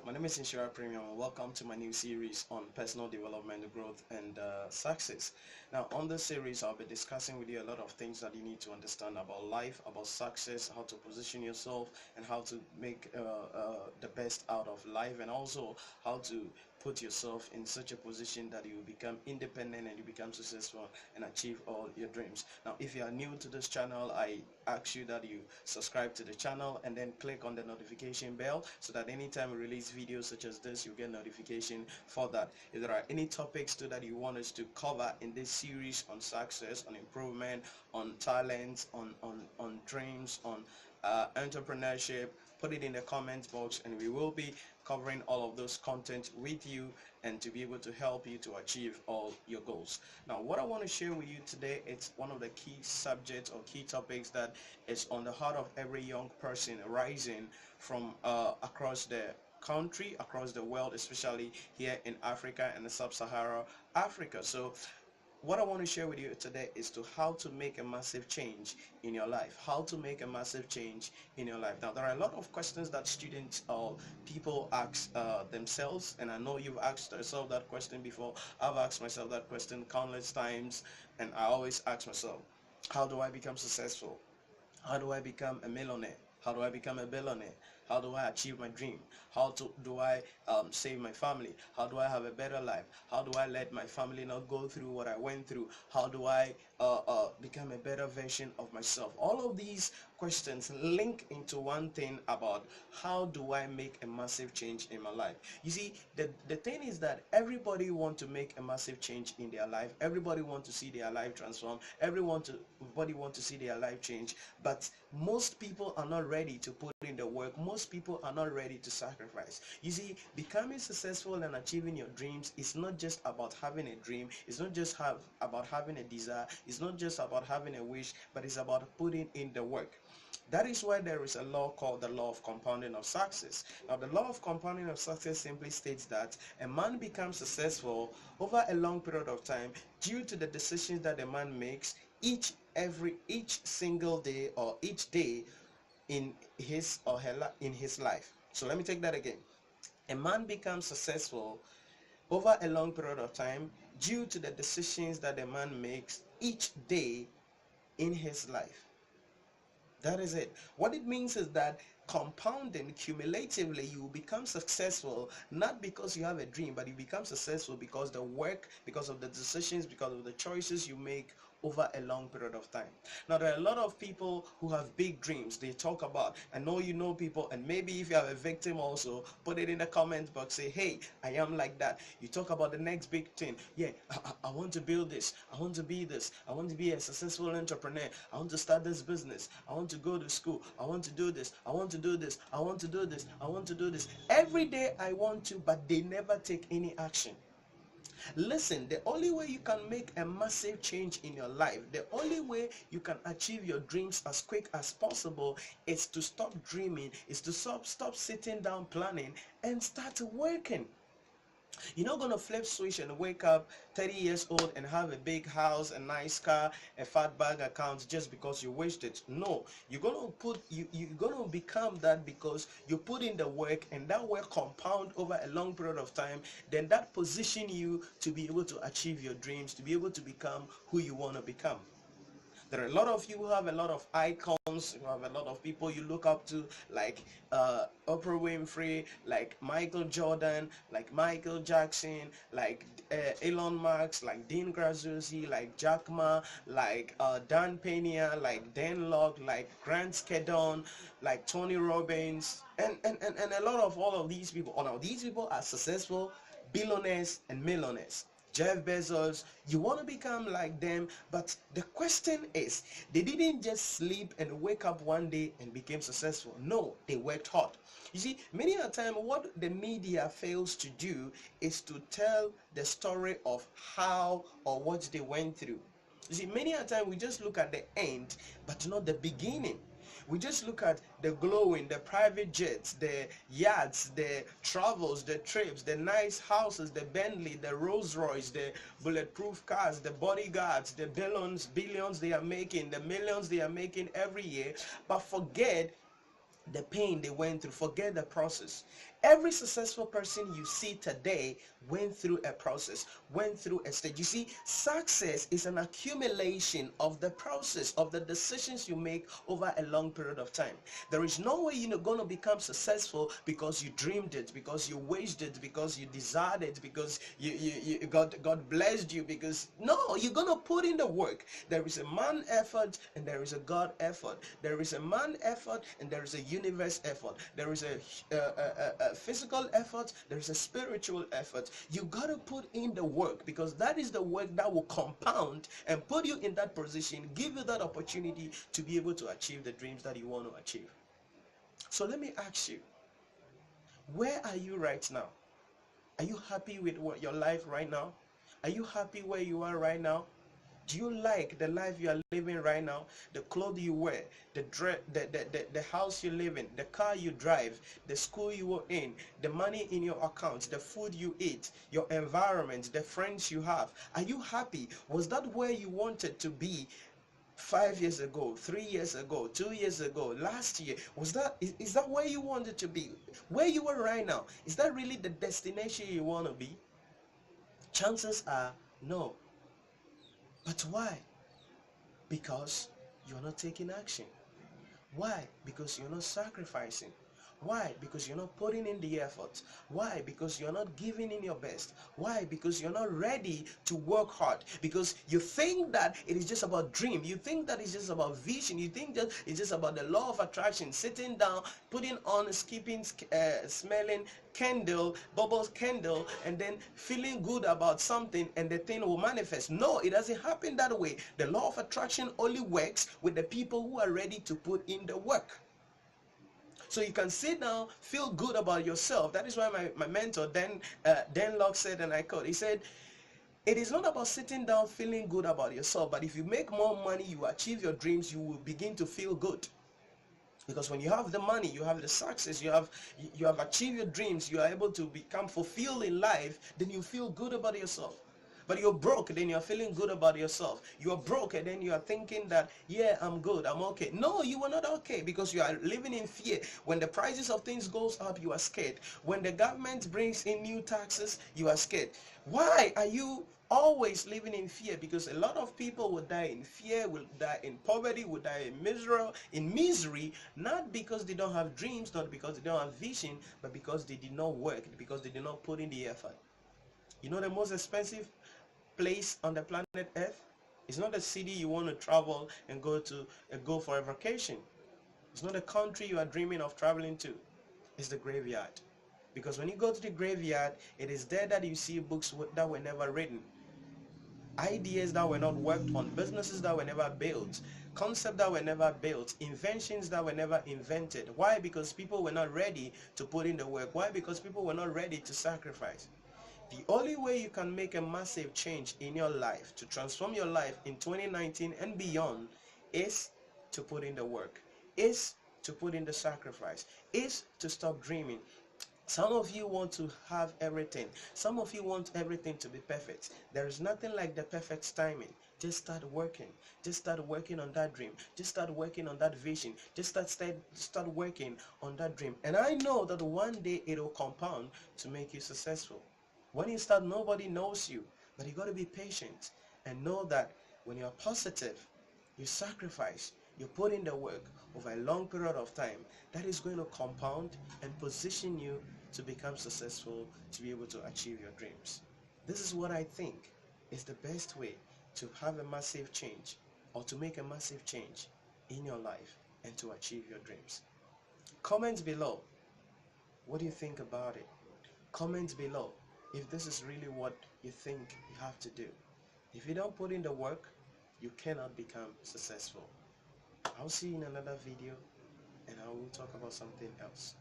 My name is Nhyira Premium and welcome to my new series on personal development, growth and success. Now on this series I'll be discussing with you a lot of things that you need to understand about life, about success, how to position yourself and how to make the best out of life, and also how to put yourself in such a position that you become independent and you become successful and achieve all your dreams. Now if you are new to this channel, I ask you that you subscribe to the channel and then click on the notification bell so that anytime we release videos such as this, you get notification for that. If there are any topics too that you want us to cover in this series on success, on improvement, on talents, on dreams, on entrepreneurship, put it in the comment box and we will be covering all of those content with you and to be able to help you to achieve all your goals. Now what I want to share with you today, it's one of the key subjects or key topics that is on the heart of every young person rising from across the country, across the world, especially here in Africa and the sub-Sahara Africa. So what I want to share with you today is to how to make a massive change in your life. How to make a massive change in your life. Now, there are a lot of questions that students or people ask themselves, and I know you've asked yourself that question before. I've asked myself that question countless times, and I always ask myself, how do I become successful? How do I become a millionaire? How do I become a billionaire? How do I achieve my dream? Do I save my family? How do I have a better life? How do I let my family not go through what I went through? How do I become a better version of myself? All of these questions link into one thing about how do I make a massive change in my life. You see, the thing is that everybody want to make a massive change in their life. Everybody want to see their life transform. Everybody want to see their life change, but most people are not ready to put in the work. Most people are not ready to sacrifice. You see, becoming successful and achieving your dreams is not just about having a dream. It's not just about having a desire. It's not just about having a wish, but it's about putting in the work. That is why there is a law called the law of compounding of success. Now, the law of compounding of success simply states that a man becomes successful over a long period of time due to the decisions that a man makes each single day or each day in his life. So let me take that again. A man becomes successful over a long period of time due to the decisions that a man makes each day in his life. That is it. What it means is that compounding cumulatively, you will become successful not because you have a dream, but you become successful because the work, because of the decisions, because of the choices you make over a long period of time. Now, there are a lot of people who have big dreams. They talk about, I know you know people, and maybe if you have a victim also, put it in the comment box. Say, hey, I am like that. You talk about the next big thing. Yeah, I want to build this. I want to be this. I want to be a successful entrepreneur. I want to start this business. I want to go to school. I want to do this. I want to do this. I want to do this. I want to do this. Every day I want to, but they never take any action. Listen, the only way you can make a massive change in your life, the only way you can achieve your dreams as quick as possible is to stop dreaming, is to stop sitting down planning and start working. You're not gonna flip switch and wake up 30 years old and have a big house, a nice car, a fat bank account just because you wished it. No, you're gonna become that because you put in the work, and that work compound over a long period of time. Then that position you to be able to achieve your dreams, to be able to become who you want to become. There are a lot of you who have a lot of icons, you have a lot of people you look up to, like Oprah Winfrey, like Michael Jordan, like Michael Jackson, like Elon Musk, like Dean Graziosi, like Jack Ma, like Dan Pena, like Dan Locke, like Grant Skedon, like Tony Robbins, and a lot of all of these people. Oh, now these people are successful billionaires and millionaires. Jeff Bezos, you want to become like them, but the question is, they didn't just sleep and wake up one day and became successful. No, they worked hard. You see, many a time what the media fails to do is to tell the story of how or what they went through. You see, many a time we just look at the end, but not the beginning. We just look at the glowing, the private jets, the yachts, the travels, the trips, the nice houses, the Bentley, the Rolls Royce, the bulletproof cars, the bodyguards, the billions they are making, the millions they are making every year, but forget the pain they went through, forget the process. Every successful person you see today went through a process, went through a stage. You see, success is an accumulation of the process, of the decisions you make over a long period of time. There is no way you're going to become successful because you dreamed it, because you wished it, because you desired it, because God blessed you. Because no, you're going to put in the work. There is a man effort and there is a God effort. There is a man effort and there is a universe effort. There is a physical effort, there is a spiritual effort. You got to put in the work, because that is the work that will compound and put you in that position, give you that opportunity to be able to achieve the dreams that you want to achieve. So let me ask you, where are you right now? Are you happy with your life right now? Are you happy where you are right now? Do you like the life you are living right now? The clothes you wear, the house you live in, the car you drive, the school you are in, the money in your account, the food you eat, your environment, the friends you have. Are you happy? Was that where you wanted to be 5 years ago, 3 years ago, 2 years ago, last year? Is that where you wanted to be? Where you are right now, is that really the destination you want to be? Chances are no. But why? Because you're not taking action. Why? Because you're not sacrificing. Why? Because you're not putting in the effort. Why? Because you're not giving in your best. Why? Because you're not ready to work hard. Because you think that it is just about dream. You think that it's just about vision. You think that it's just about the law of attraction. Sitting down, putting on, skipping, smelling candle, bubbles candle, and then feeling good about something, and the thing will manifest. No, it doesn't happen that way. The law of attraction only works with the people who are ready to put in the work. So you can sit down, feel good about yourself. That is why my mentor, Dan Locke, said, and I quote, he said, it is not about sitting down feeling good about yourself, but if you make more money, you achieve your dreams, you will begin to feel good. Because when you have the money, you have the success, you have achieved your dreams, you are able to become fulfilled in life, then you feel good about yourself. But you're broke, then you're feeling good about yourself. You're broke, and then you are thinking that, yeah, I'm good, I'm okay. No, you are not okay, because you are living in fear. When the prices of things goes up, you are scared. When the government brings in new taxes, you are scared. Why are you always living in fear? Because a lot of people will die in fear, will die in poverty, will die in misery, not because they don't have dreams, not because they don't have vision, but because they did not work, because they did not put in the effort. You know the most expensive place on the planet Earth? It's not a city you want to travel and go for a vacation. It's not a country you are dreaming of traveling to. It's the graveyard. Because when you go to the graveyard, it is there that you see books that were never written, ideas that were not worked on, businesses that were never built, concepts that were never built, inventions that were never invented. Why? Because people were not ready to put in the work. Why? Because people were not ready to sacrifice. The only way you can make a massive change in your life, to transform your life in 2019 and beyond, is to put in the work, is to put in the sacrifice, is to stop dreaming. Some of you want to have everything. Some of you want everything to be perfect. There is nothing like the perfect timing. Just start working. Just start working on that dream. Just start working on that vision. Just start working on that dream. And I know that one day it will compound to make you successful. When you start, nobody knows you. But you got to be patient and know that when you're positive, you sacrifice, you put in the work over a long period of time, that is going to compound and position you to become successful, to be able to achieve your dreams. This is what I think is the best way to have a massive change, or to make a massive change in your life and to achieve your dreams. Comment below, what do you think about it? Comment below if this is really what you think you have to do. If you don't put in the work, you cannot become successful. I'll see you in another video, and I will talk about something else.